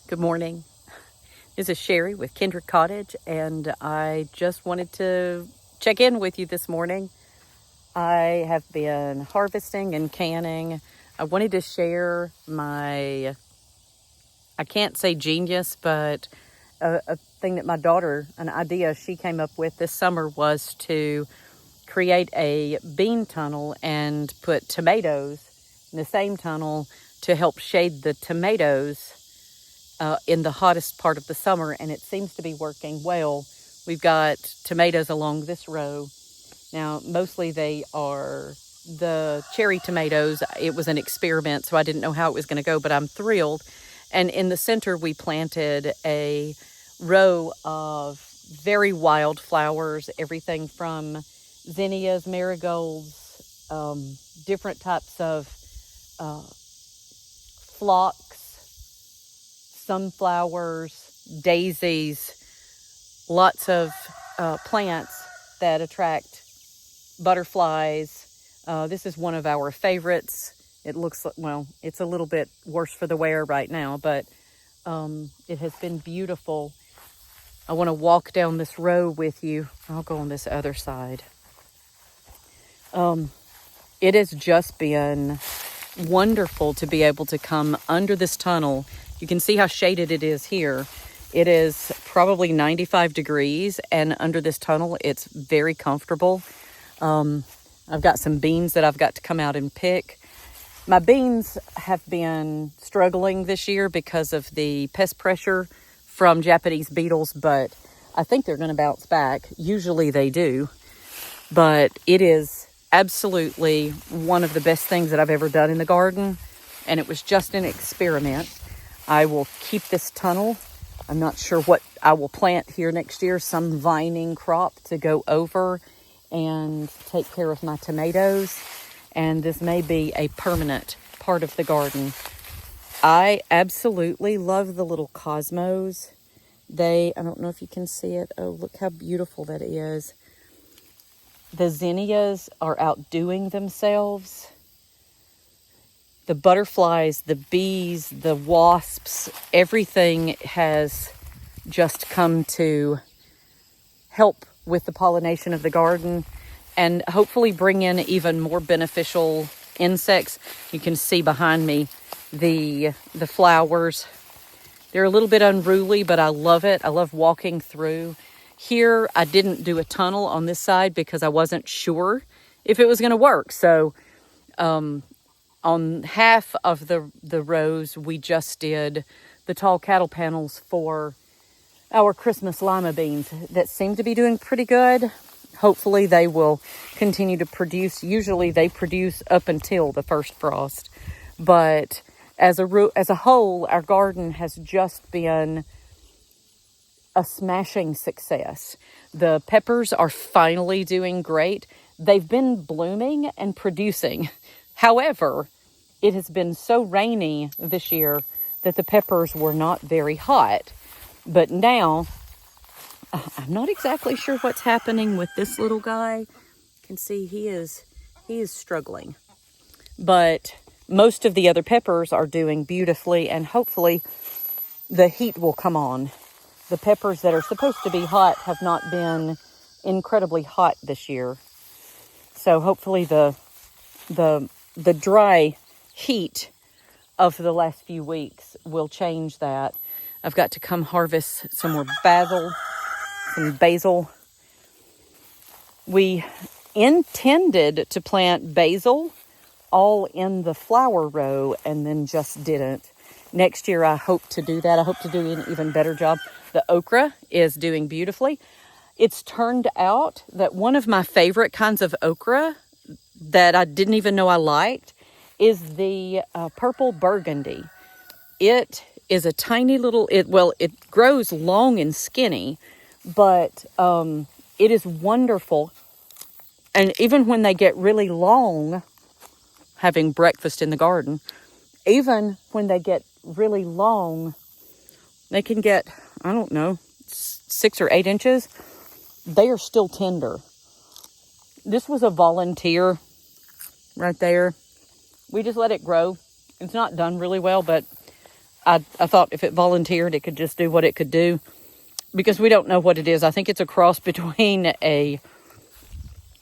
Good morning. This is Sherry with Kendrick Cottage, and I just wanted to check in with you this morning. I have been harvesting and canning. I wanted to share my, I can't say genius, but a thing that my daughter, an idea she came up with this summer was to create a bean tunnel and put tomatoes in the same tunnel to help shade the tomatoes in the hottest part of the summer, and it seems to be working well. We've got tomatoes along this row. Now, mostly they are the cherry tomatoes. It was an experiment, so I didn't know how it was going to go, but I'm thrilled. And in the center, we planted a row of very wild flowers, everything from zinnias, marigolds, different types of phlox, sunflowers, daisies, lots of plants that attract butterflies. This is one of our favorites. It looks, well, it's a little bit worse for the wear right now, but it has been beautiful. I want to walk down this row with you. I'll go on this other side. It has just been wonderful to be able to come under this tunnel. You can see how shaded it is here. It is probably 95 degrees, and under this tunnel, it's very comfortable. I've got some beans that I've got to come out and pick. My beans have been struggling this year because of the pest pressure from Japanese beetles, but I think they're going to bounce back. Usually they do, but it is absolutely one of the best things that I've ever done in the garden, and it was just an experiment. I will keep this tunnel. I'm not sure what I will plant here next year, some vining crop to go over and take care of my tomatoes, and this may be a permanent part of the garden. I absolutely love the little cosmos. I don't know if you can see it. Oh, look how beautiful that is. The zinnias are outdoing themselves. The butterflies, the bees, the wasps, everything has just come to help with the pollination of the garden and hopefully bring in even more beneficial insects. You can see behind me the flowers. They're a little bit unruly, but I love it. I love walking through. Here, I didn't do a tunnel on this side because I wasn't sure if it was going to work. So on half of the rows, we just did the tall cattle panels for our Christmas lima beans that seem to be doing pretty good. Hopefully they will continue to produce. Usually they produce up until the first frost. But as a whole, our garden has just been a smashing success. The peppers are finally doing great. They've been blooming and producing. However, it has been so rainy this year that the peppers were not very hot. But now, I'm not exactly sure what's happening with this little guy. You can see he is struggling. But most of the other peppers are doing beautifully, and hopefully the heat will come on. The peppers that are supposed to be hot have not been incredibly hot this year. So hopefully the dry heat of the last few weeks will change that. I've got to come harvest some more basil. We intended to plant basil all in the flower row and then just didn't. Next year, I hope to do that. I hope to do an even better job. The okra is doing beautifully. It's turned out that one of my favorite kinds of okra that I didn't even know I liked is the purple burgundy. It is a tiny little, it grows long and skinny, but it is wonderful. And even when they get really long, having breakfast in the garden, even when they get really long, they can get, 6 or 8 inches. They are still tender. This was a volunteer right there. We just let it grow. It's not done really well, but I thought if it volunteered, it could just do what it could do, because we don't know what it is. I think it's a cross between a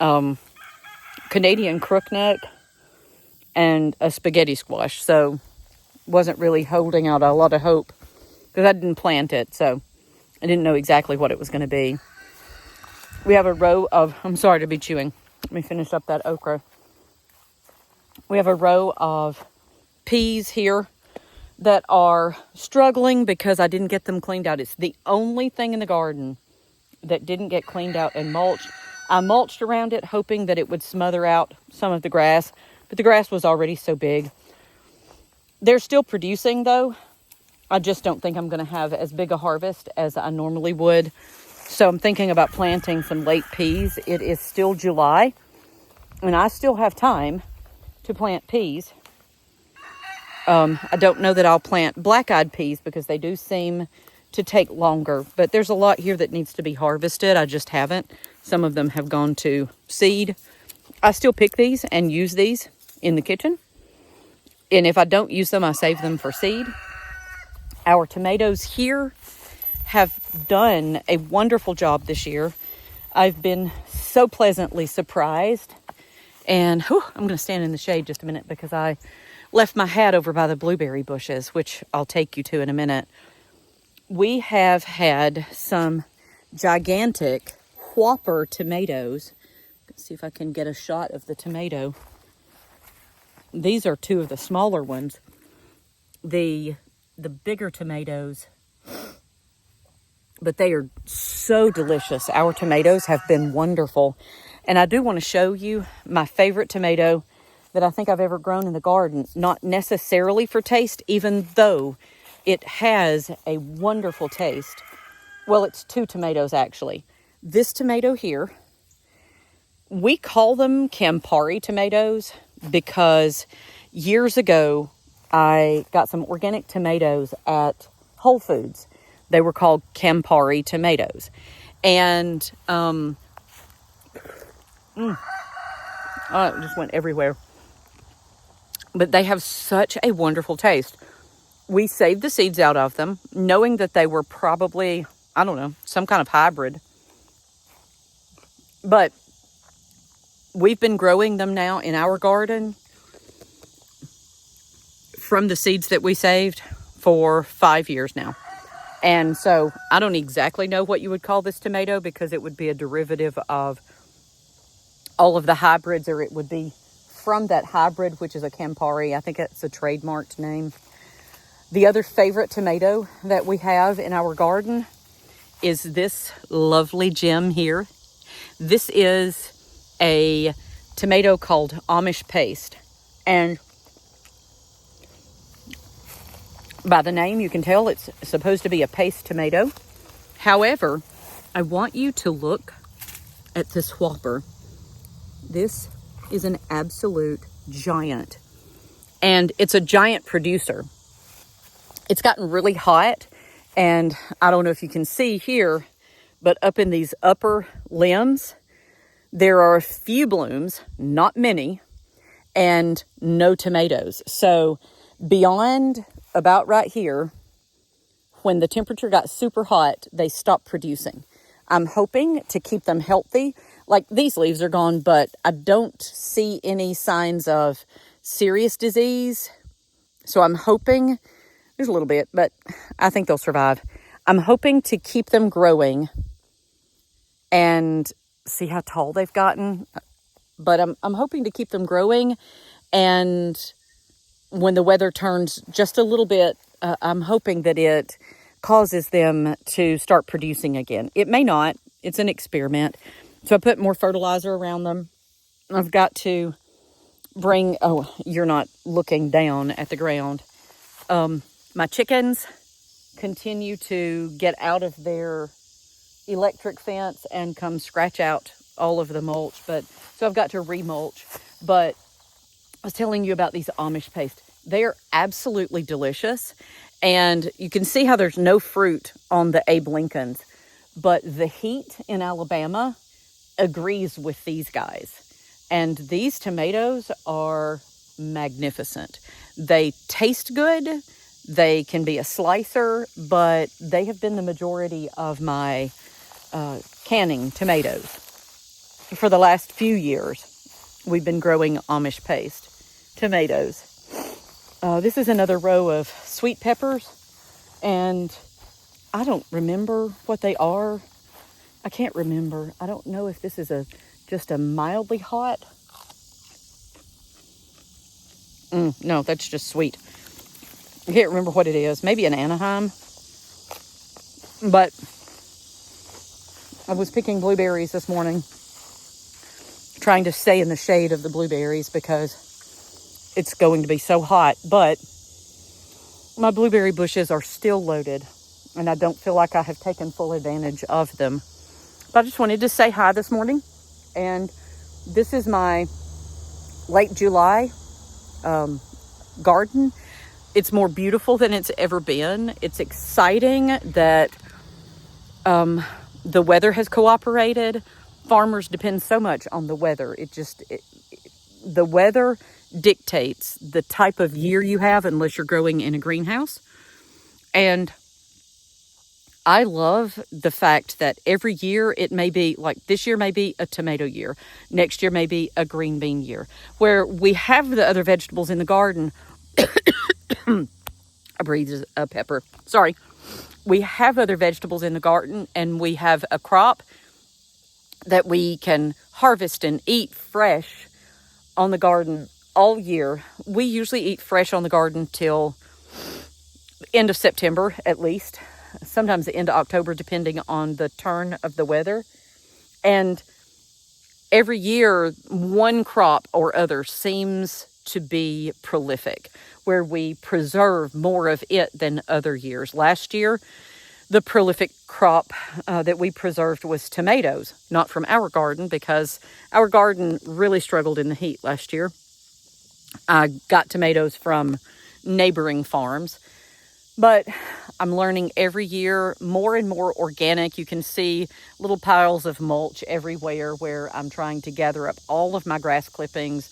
Canadian crookneck and a spaghetti squash. So wasn't really holding out a lot of hope because I didn't plant it. So I didn't know exactly what it was going to be. We have a row of, I'm sorry to be chewing. Let me finish up that okra. We have a row of peas here that are struggling because I didn't get them cleaned out. It's the only thing in the garden that didn't get cleaned out and mulched. I mulched around it hoping that it would smother out some of the grass, but the grass was already so big. They're still producing though. I just don't think I'm going to have as big a harvest as I normally would. So I'm thinking about planting some late peas. It is still July and I still have time to plant peas. I don't know that I'll plant black-eyed peas because they do seem to take longer. But there's a lot here that needs to be harvested. I just haven't. Some of them have gone to seed. I still pick these and use these in the kitchen. And if I don't use them, I save them for seed. Our tomatoes here have done a wonderful job this year. I've been so pleasantly surprised. And I'm going to stand in the shade just a minute because I left my hat over by the blueberry bushes, which I'll take you to in a minute. We have had some gigantic whopper tomatoes. Let's see if I can get a shot of the tomato. These are two of the smaller ones. The bigger tomatoes, but they are so delicious. Our tomatoes have been wonderful. And I do want to show you my favorite tomato that I think I've ever grown in the garden. Not necessarily for taste, even though it has a wonderful taste. Well, it's two tomatoes actually. This tomato here, we call them Campari tomatoes because years ago I got some organic tomatoes at Whole Foods. They were called Campari tomatoes. And it just went everywhere. But they have such a wonderful taste. We saved the seeds out of them, knowing that they were probably, I don't know, some kind of hybrid. But we've been growing them now in our garden from the seeds that we saved for 5 years now. And so I don't exactly know what you would call this tomato because it would be a derivative of all of the hybrids, or it would be from that hybrid, which is a Campari. I think it's a trademarked name. The other favorite tomato that we have in our garden is this lovely gem here. This is a tomato called Amish paste. And by the name, you can tell it's supposed to be a paste tomato. However, I want you to look at this whopper. This is an absolute giant. And it's a giant producer. It's gotten really hot. And I don't know if you can see here, but up in these upper limbs, there are a few blooms, not many, and no tomatoes. So beyond about right here, when the temperature got super hot, they stopped producing. I'm hoping to keep them healthy. Like these leaves are gone, but I don't see any signs of serious disease. So I'm hoping, there's a little bit, but I think they'll survive. I'm hoping to keep them growing and see how tall they've gotten. But I'm hoping to keep them growing, and when the weather turns just a little bit, I'm hoping that it causes them to start producing again. It may not. It's an experiment. So I put more fertilizer around them. I've got to bring, oh, you're not looking down at the ground. My chickens continue to get out of their electric fence and come scratch out all of the mulch. So I've got to remulch. But I was telling you about these Amish paste. They are absolutely delicious. And you can see how there's no fruit on the Abe Lincolns. But the heat in Alabama agrees with these guys. And these tomatoes are magnificent. They taste good. They can be a slicer, but they have been the majority of my canning tomatoes. For the last few years, we've been growing Amish paste tomatoes. This is another row of sweet peppers, and I don't remember what they are. I can't remember. I don't know if this is just a mildly hot. No, that's just sweet. I can't remember what it is. Maybe an Anaheim. But I was picking blueberries this morning, trying to stay in the shade of the blueberries because it's going to be so hot. But my blueberry bushes are still loaded, and I don't feel like I have taken full advantage of them. But I just wanted to say hi this morning. And this is my late July garden. It's more beautiful than it's ever been. It's exciting that the weather has cooperated. Farmers depend so much on the weather. The weather dictates the type of year you have unless you're growing in a greenhouse. And I love the fact that every year it may be, like this year may be a tomato year. Next year may be a green bean year. Where we have the other vegetables in the garden. I breathed a pepper. Sorry. We have other vegetables in the garden, and we have a crop that we can harvest and eat fresh on the garden all year. We usually eat fresh on the garden till end of September at least. Sometimes the end of October, depending on the turn of the weather. And every year, one crop or other seems to be prolific, where we preserve more of it than other years. Last year, the prolific crop that we preserved was tomatoes, not from our garden, because our garden really struggled in the heat last year. I got tomatoes from neighboring farms. But I'm learning every year more and more organic. You can see little piles of mulch everywhere where I'm trying to gather up all of my grass clippings,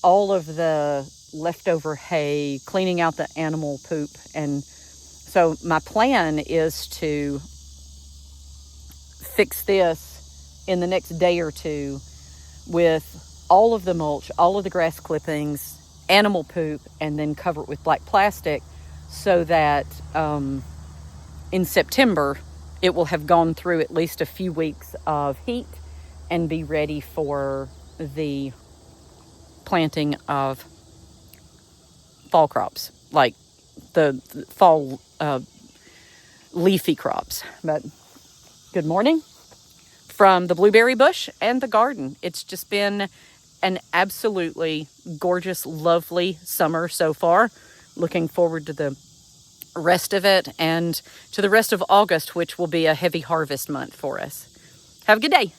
all of the leftover hay, cleaning out the animal poop. And so my plan is to fix this in the next day or two with all of the mulch, all of the grass clippings, animal poop, and then cover it with black plastic, so that in September it will have gone through at least a few weeks of heat and be ready for the planting of fall crops, like the fall leafy crops. But good morning from the blueberry bush and the garden. It's just been an absolutely gorgeous, lovely summer so far. Looking forward to the rest of it and to the rest of August, which will be a heavy harvest month for us. Have a good day.